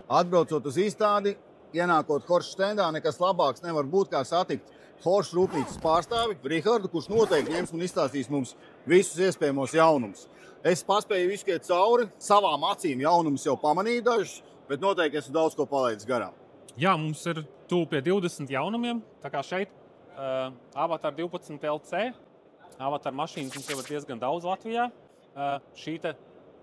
Atbraucot uz izstādi, ienākot Horša štendā, nekas labāks nevar būt, kā satikt Horša rūpnīcas pārstāvi Rihardu, kurš noteikti ņems un izstāstīs mums visus iespējamos jaunumus. Es paspēju izskriet cauri, savām acīm jaunumus jau pamanīju dažus, bet noteikti esmu daudz ko palaidis garām. Jā, mums ir tuvu pie 20 jaunumiem, tā kā šeit Avatar 12 LC. Avatar mašīnas mums jau ir diezgan daudz Latvijā. Šī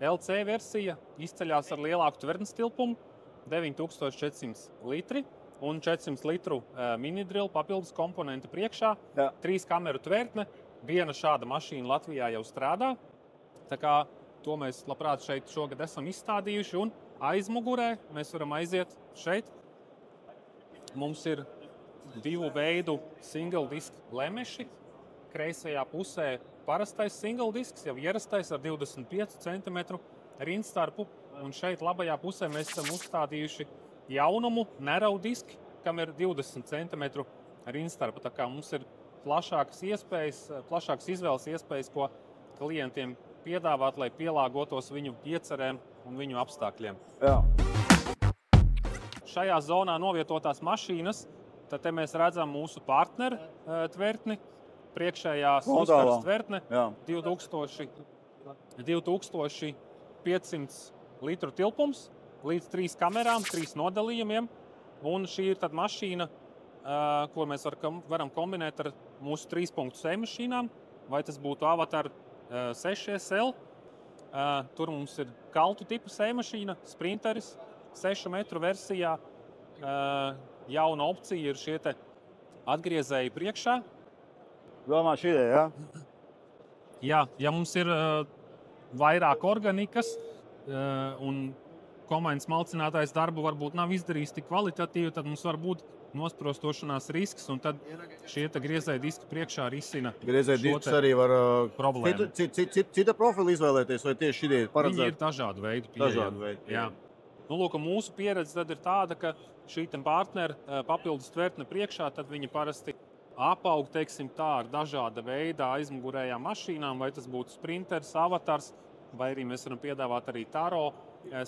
LC versija izceļās ar lielāku tvertnes tilpumu, 9400 litri un 400 litru minidrill papildus komponenti priekšā. 3 kameru tvertne, viena šāda mašīna Latvijā jau strādā. Tā kā to mēs labprāt šeit šogad esam izstādījuši, un aizmugurē mēs varam aiziet šeit. Mums ir 2 veidu single disk lemeši. Kreisajā pusē parastais single disks, jau ierastais ar 25 cm rindstarpu. Un šeit labajā pusē mēs esam uzstādījuši jaunumu nerau diski, kam ir 20 cm rindstarpa. Tā kā mums ir plašākas izvēles iespējas, ko klientiem piedāvāt, lai pielāgotos viņu iecerēm un viņu apstākļiem. Jā. Šajā zonā novietotās mašīnas, tad te mēs redzam mūsu partneru tvertni, priekšējā uzkaras tvertne, 2500 litru tilpums, līdz 3 kamerām, 3 nodalījumiem. Un šī ir tad mašīna, ko mēs varam kombinēt ar mūsu 3.6 mašīnām, vai tas būtu Avatar 6SL. Tur mums ir kaltu tipa C-mašīna, sprinteris, 6 metru versijā. Jauna opcija ir šie te atgriezēji priekšā. Domā šī, jā? Jā, ja mums ir vairāk organikas un komandas malcinātājs darbu varbūt nav izdarījis tik kvalitatīvi, tad mums var būt nosprostošanās risks, un tad šie te griezēji diski priekšā risina griezēji disks arī var problēmu. Cita profila izvēlēties, vai tieši šī ir paredzēta? Viņi ir dažādu veidu pieejami. Jā. Nu, lūk, mūsu pieredze tad ir tāda, ka šī partnera papildus tvertne priekšā, tad viņi parasti apaug, teiksim tā, ar dažāda veida aizmugurējām mašīnām, vai tas būtu sprinters, avatars, vai arī mēs varam piedāvāt arī Taro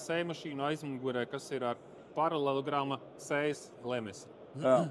C mašīnu aizmugurē, kas ir ar paralelograma C lemesi. Jā.